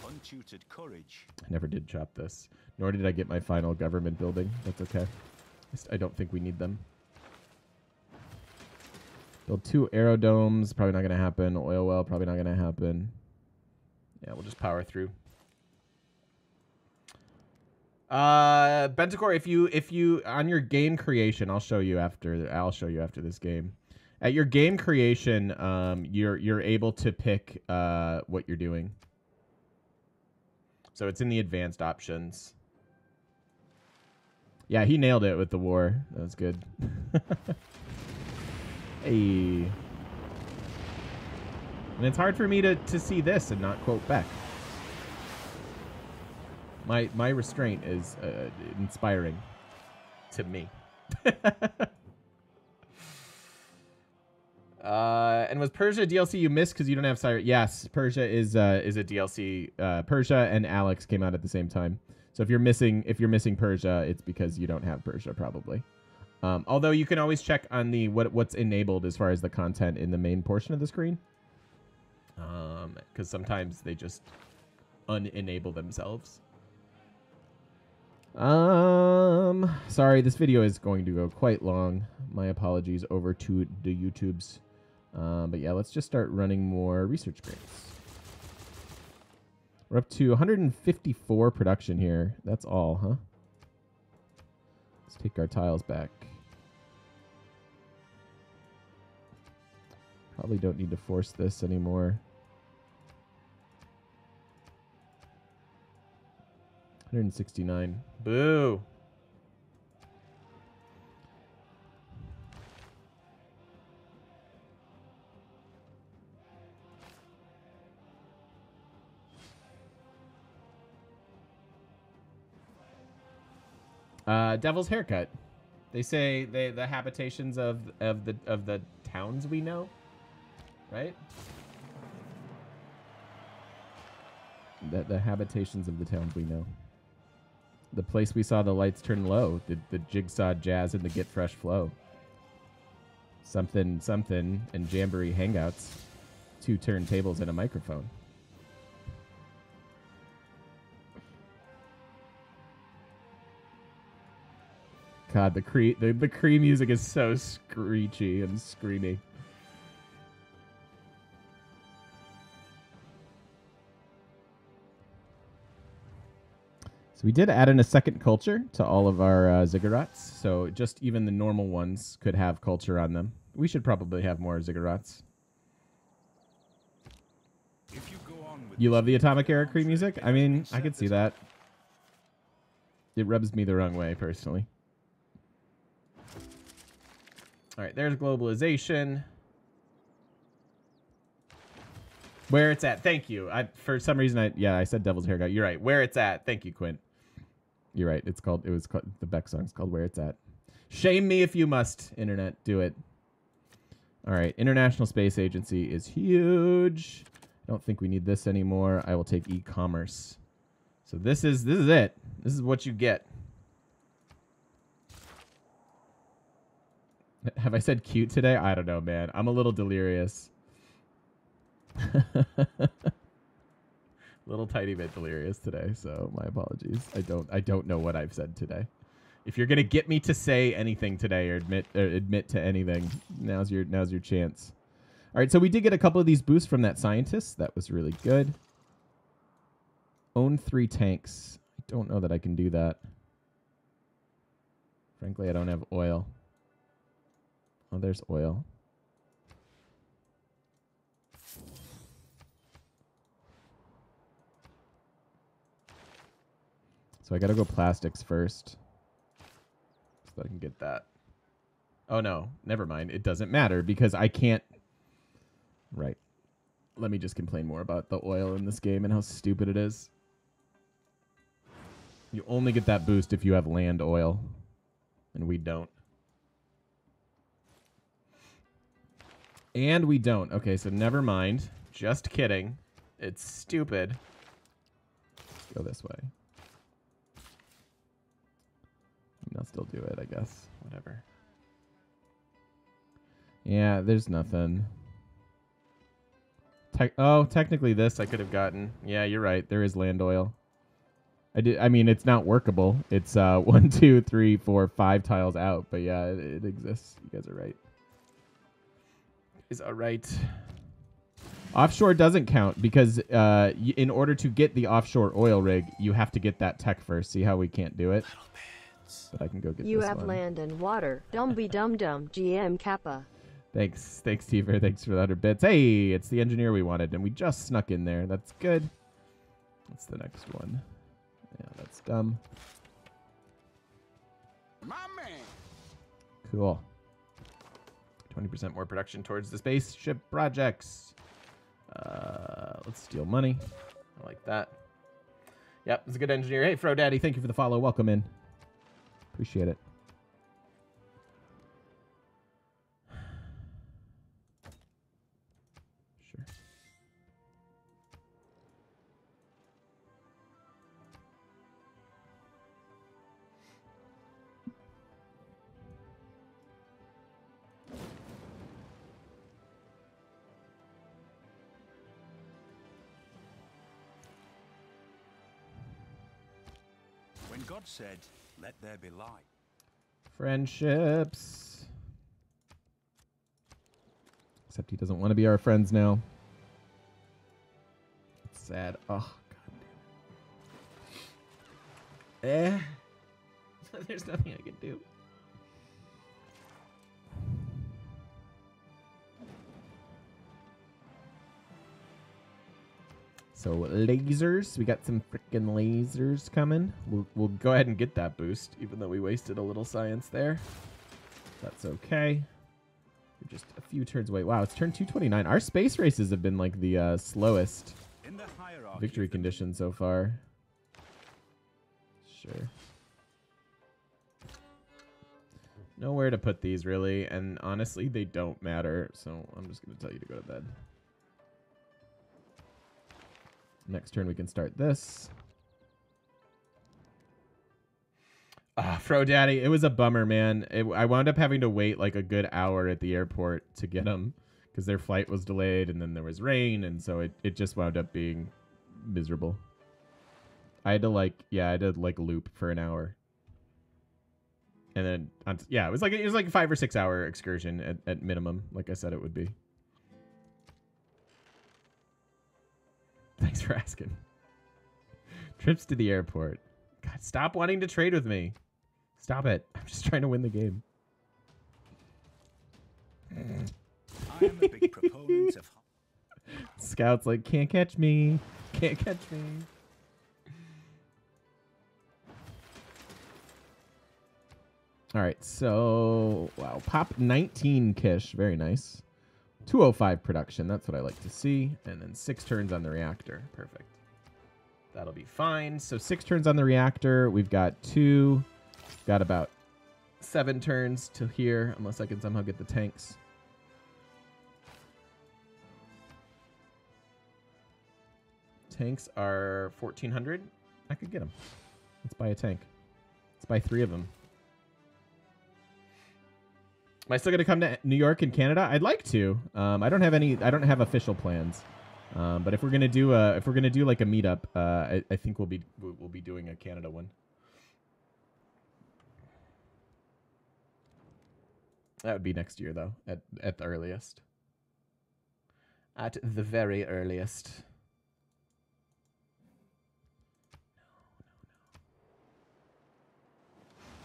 Untutored courage. I never did chop this. Nor did I get my final government building. That's okay. I don't think we need them. Build 2 aerodomes. Probably not going to happen. Oil well. Probably not going to happen. Yeah, we'll just power through. Bentacore, if you on your game creation, I'll show you after this game. At your game creation, you're able to pick what you're doing. So it's in the advanced options. Yeah, he nailed it with the war. That was good. Hey. And it's hard for me to see this and not quote Beck. My restraint is inspiring to me. And was Persia DLC you missed because you don't have Cyrus? Yes, Persia is a DLC. Persia and Alex came out at the same time. So if you're missing Persia, it's because you don't have Persia probably. Although you can always check on the what's enabled as far as the content in the main portion of the screen. Because sometimes they just unenable themselves. Sorry, this video is going to go quite long. My apologies over to the YouTubes. But yeah, let's just start running more research grains. We're up to 154 production here. That's all, huh? Let's take our tiles back. Probably don't need to force this anymore. 169. Boo! Devil's Haircut. They say the habitations of the towns we know, right? The habitations of the towns we know. The place we saw the lights turn low. The jigsaw jazz and the get fresh flow. Something and Jamboree hangouts. 2 turntables and a microphone. God, the Cree music is so screechy and screamy. So we did add in a second culture to all of our ziggurats. So just even the normal ones could have culture on them. We should probably have more ziggurats. You love the Atomic Era Cree music? I mean, I could see that. It rubs me the wrong way, personally. All right, there's globalization. Where it's at. Thank you. For some reason, I said Devil's Haircut. You're right. Where it's at. Thank you, Quint. You're right. The Beck song's called Where It's At. Shame me if you must, Internet. Do it. All right. International Space Agency is huge. I don't think we need this anymore. I will take e-commerce. So this is it. This is what you get. Have I said cute today? I don't know, man. I'm a little delirious. Little tiny bit delirious today, so my apologies. I don't know what I've said today. If you're gonna get me to say anything today or admit to anything, now's your chance. All right, so we did get a couple of these boosts from that scientist. That was really good. Own 3 tanks. I don't know that I can do that. Frankly, I don't have oil. Oh, there's oil. So I gotta go plastics first. So I can get that. Oh no, never mind. It doesn't matter because I can't. Right. Let me just complain more about the oil in this game and how stupid it is. You only get that boost if you have land oil. And we don't. And we don't. Okay, so never mind. Just kidding. It's stupid. Let's go this way. I'll still do it, I guess. Whatever. Yeah, there's nothing. Technically this I could have gotten. Yeah, you're right. There is land oil. I mean, it's not workable. It's 1, 2, 3, 4, 5 tiles out. But yeah, it exists. You guys are right. is all right. Offshore doesn't count because in order to get the offshore oil rig, you have to get that tech first. See how we can't do it? But I can go get You this have one. land and water. Dumby dum dum. GM Kappa. Thanks, Tiver. Thanks for the 100 bits. Hey, it's the engineer we wanted, and we just snuck in there. That's good. What's the next one? Yeah, that's dumb. My man. Cool. 20% more production towards the spaceship projects. Let's steal money. I like that. Yep, it's a good engineer. Hey, Fro Daddy, thank you for the follow. Welcome in. Appreciate it. Sure. When God said, "Let there be light." Friendships. Except he doesn't want to be our friends now. It's sad. Oh, god damn it. There's nothing I can do. So lasers, we got some freaking lasers coming. We'll go ahead and get that boost, even though we wasted a little science there. That's okay. We're just a few turns away. Wow, it's turn 229. Our space races have been like the slowest In the hierarchy victory of the condition so far. Sure. Nowhere to put these really, and honestly, they don't matter. So I'm just gonna tell you to go to bed. Next turn, we can start this. Ah, Fro Daddy, it was a bummer, man. I wound up having to wait like a good hour at the airport to get them because their flight was delayed and then there was rain. And so it just wound up being miserable. I had to loop for an hour. And then, it was like a 5 or 6 hour excursion at minimum, like I said it would be. Thanks for asking. Trips to the airport. God, stop wanting to trade with me. Stop it. I'm just trying to win the game. I am a big proponent of Scout's like, can't catch me. Can't catch me. All right, so, wow. Pop 19 Kish. Very nice. 205 production. That's what I like to see. And then 6 turns on the reactor. Perfect. That'll be fine. So 6 turns on the reactor. We've got 2. Got about 7 turns to here, unless I can somehow get the tanks. Tanks are 1,400. I could get them. Let's buy a tank. Let's buy 3 of them. Am I still going to come to New York and Canada? I'd like to. I don't have official plans. But if we're gonna do like a meetup, I think we'll be doing a Canada one. That would be next year though, at the earliest. At the very earliest.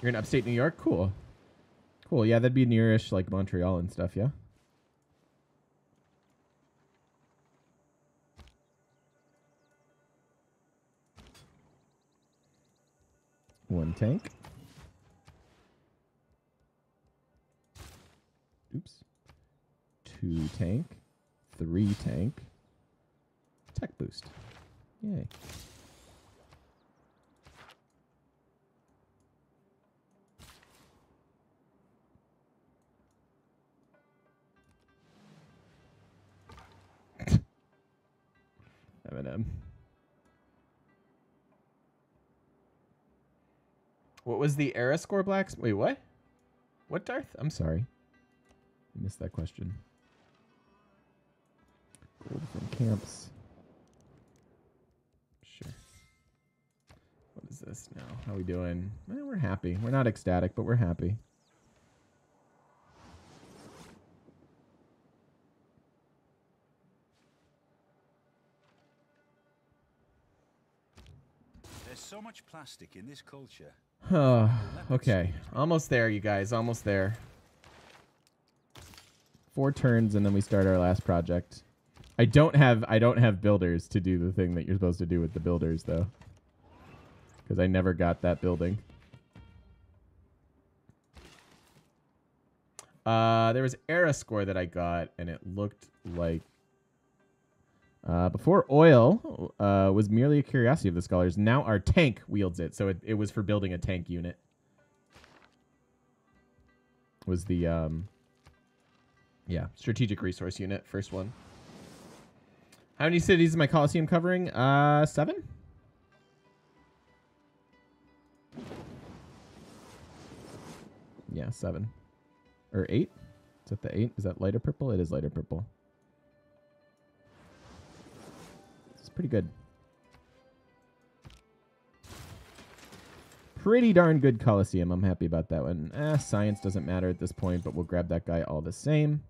You're in upstate New York? Cool. Cool, yeah, that'd be nearish like Montreal and stuff, yeah? One tank. Oops. 2 tank. 3 tank. Tech boost. Yay. M&M. What was the era score, Blacks? Wait, what? What, Darth? I'm sorry. I missed that question. Gold from camps. Sure. What is this now? How are we doing? We're happy. We're not ecstatic, but we're happy. so much plastic in this culture. Oh, okay. Almost there, you guys. Almost there. 4 turns, and then we start our last project. I don't have builders to do the thing that you're supposed to do with the builders, though, because I never got that building. There was era score that I got, and it looked like before oil was merely a curiosity of the scholars. Now our tank wields it, so it was for building a tank unit. Was the yeah, strategic resource unit, first one. How many cities is my Colosseum covering? 7? Yeah, 7. Or 8? Is that the 8? Is that lighter purple? It is lighter purple. It's pretty good. Pretty darn good Colosseum. I'm happy about that one. Science doesn't matter at this point, but we'll grab that guy all the same.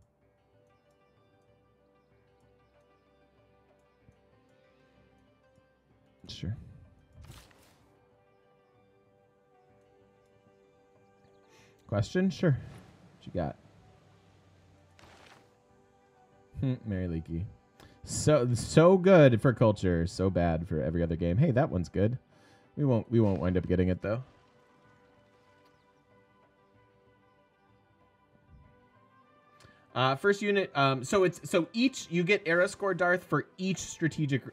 Sure. Question? Sure. What you got? Mary Leakey. So good for culture, so bad for every other game. Hey, that one's good. We won't wind up getting it though. First unit. So you get era score, Darth, for each strategic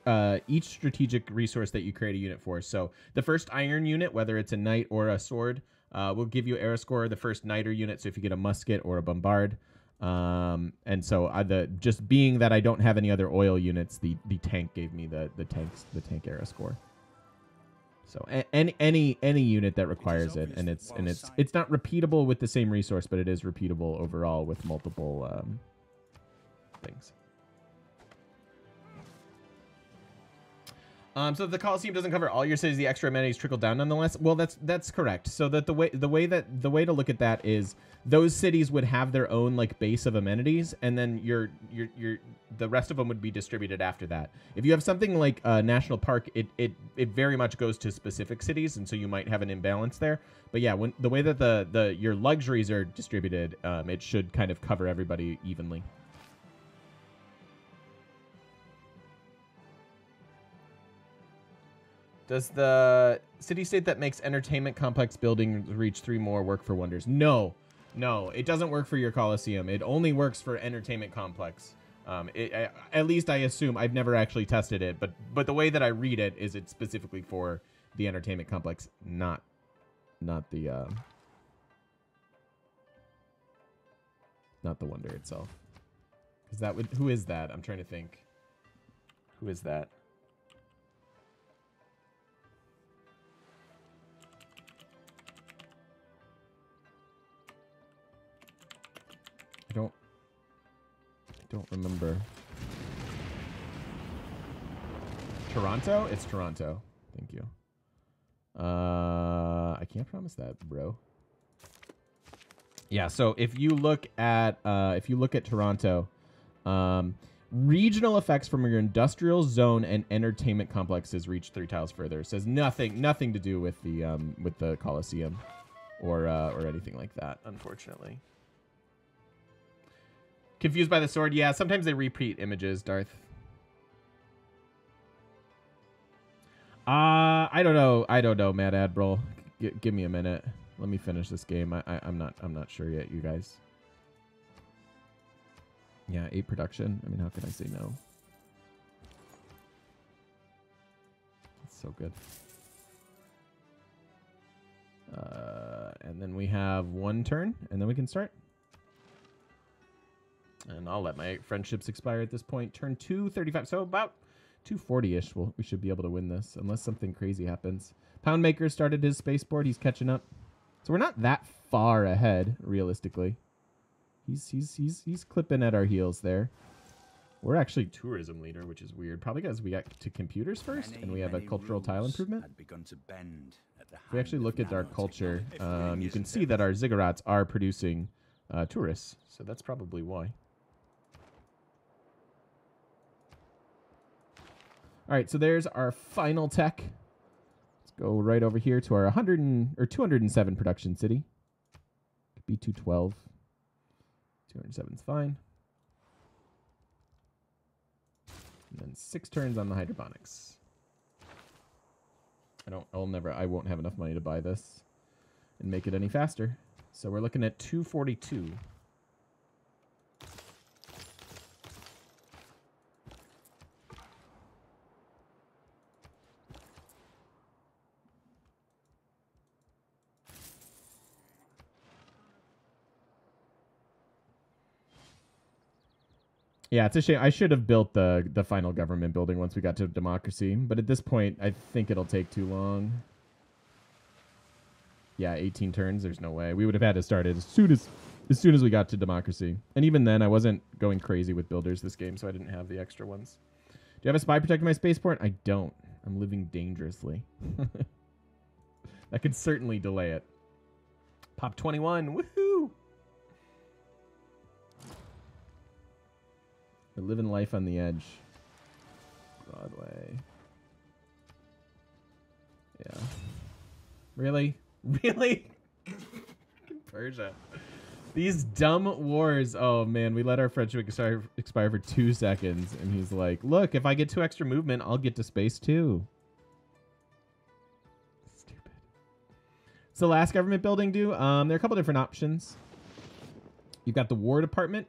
resource that you create a unit for. So the first iron unit, whether it's a knight or a sword, will give you era score. The first knighter unit, so if you get a musket or a bombard, and so just being that I don't have any other oil units, the tank gave me the tank era score. So any unit that requires it, and it's not repeatable with the same resource, but it is repeatable overall with multiple things. So if the Colosseum doesn't cover all your cities, the extra amenities trickle down nonetheless. Well, that's correct. So that the way to look at that is those cities would have their own like base of amenities, and then the rest of them would be distributed after that. If you have something like a national park, it very much goes to specific cities, and so you might have an imbalance there. But yeah, the way that your luxuries are distributed, it should kind of cover everybody evenly. Does the city-state that makes entertainment complex building reach 3 more work for wonders? No, it doesn't work for your Colosseum. It only works for entertainment complex. At least I assume. I've never actually tested it, but the way that I read it is it's specifically for the entertainment complex, not the wonder itself. Who is that? I'm trying to think. Who is that? I don't remember. Toronto? It's Toronto. Thank you. I can't promise that, bro. Yeah, so if you look at Toronto, regional effects from your industrial zone and entertainment complexes reach 3 tiles further. It says nothing to do with the Colosseum or anything like that, unfortunately. Confused by the sword? Yeah, sometimes they repeat images, Darth. I don't know, Mad Admiral. Give me a minute. Let me finish this game. I'm not sure yet, you guys. Yeah, 8 production. I mean, how can I say no? It's so good. And then we have 1 turn, and then we can start. And I'll let my friendships expire at this point. Turn 235. So about 240-ish. We should be able to win this, unless something crazy happens. Poundmaker started his spaceport. He's catching up. So we're not that far ahead, realistically. He's clipping at our heels there. We're actually tourism leader, which is weird. Probably because we got to computers first, and we have a cultural tile improvement. If we actually look at our culture, you can see that our ziggurats are producing tourists. So that's probably why. All right, so there's our final tech. Let's Go right over here to our 207 production city. Be 212. 207 is fine. And then 6 turns on the hydroponics. I won't have enough money to buy this and make it any faster. So we're looking at 242. Yeah, it's a shame. I should have built the final government building once we got to democracy, but at this point, I think it'll take too long. Yeah, 18 turns. There's no way. We would have had to start it as soon as we got to democracy. And even then, I wasn't going crazy with builders this game, so I didn't have the extra ones. Do you have a spy protecting my spaceport? I don't. I'm living dangerously. That could certainly delay it. Pop 21. Woohoo! We're living life on the edge. Broadway. Yeah. Really? Really? Persia. These dumb wars. Oh, man. We let our friendship expire for 2 seconds. And he's like, look, if I get 2 extra movement, I'll get to space too. Stupid. What's the last government building do? There are a couple different options. You've got the War Department,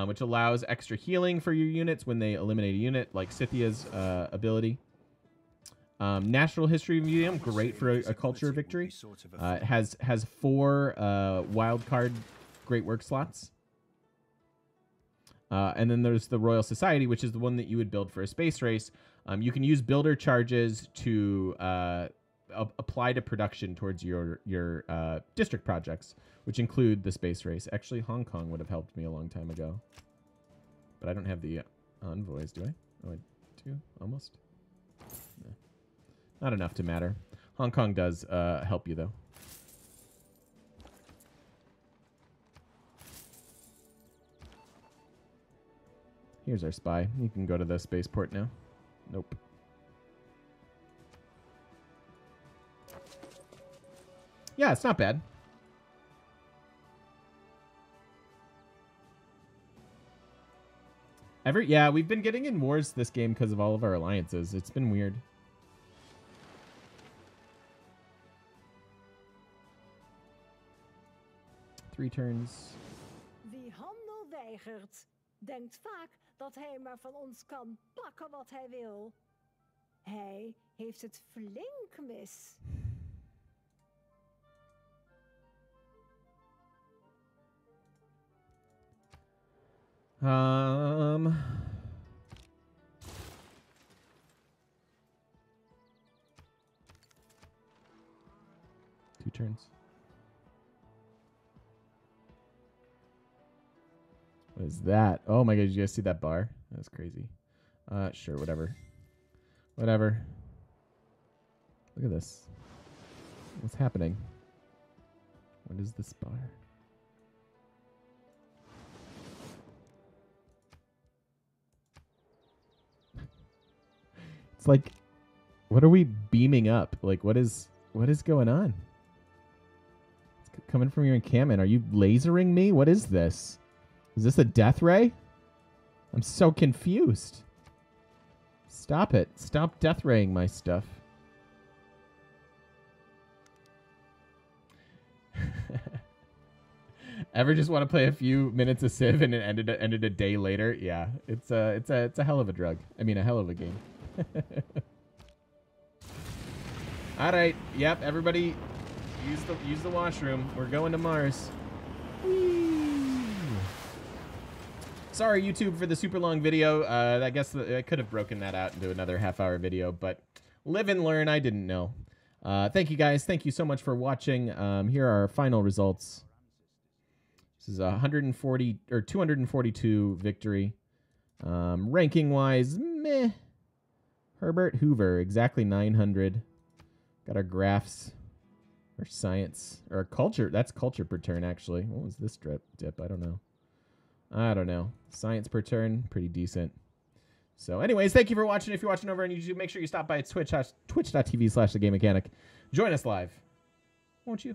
which allows extra healing for your units when they eliminate a unit, like Scythia's ability. Natural History Museum, great for a culture victory. It has 4 wild card great work slots. And then there's the Royal Society, which is the one that you would build for a space race. You can use builder charges to apply to production towards your district projects, which include the space race. Actually, Hong Kong would have helped me a long time ago. But I don't have the envoys, do I? Oh, I do? Almost? No. Not enough to matter. Hong Kong does help you, though. Here's our spy. You can go to the spaceport now. Nope. Yeah, it's not bad. Yeah, we've been getting in wars this game because of all of our alliances. It's been weird. Three turns. Wie handel weigert, denkt vaak dat hij maar van ons kan pakken wat hij wil. Hij heeft het flink mis. Two turns. What is that? Oh my god, did you guys see that bar? That's crazy. Sure, whatever. Whatever. Look at this. What's happening? What is this bar? It's like, what are we beaming up? Like, what is going on? It's coming from your encampment. Are you lasering me? What is this? Is this a death ray? I'm so confused. Stop it. Stop death raying my stuff. Ever just want to play a few minutes of Civ and it ended a day later? Yeah, it's a hell of a drug. I mean, a hell of a game. All right. Yep. Everybody, use the washroom. We're going to Mars. Whee! Sorry, YouTube, for the super long video. I guess I could have broken that out into another half-hour video, but live and learn. I didn't know. Thank you, guys. Thank you so much for watching. Here are our final results. This is 140 or 242 victory. Ranking-wise, meh. Herbert Hoover, exactly 900. Got our graphs, our science, or our culture. That's culture per turn, actually. What was this dip? I don't know. Science per turn, pretty decent. So anyways, thank you for watching. If you're watching over on YouTube, make sure you stop by twitch.tv/thegamemechanic. Join us live, won't you?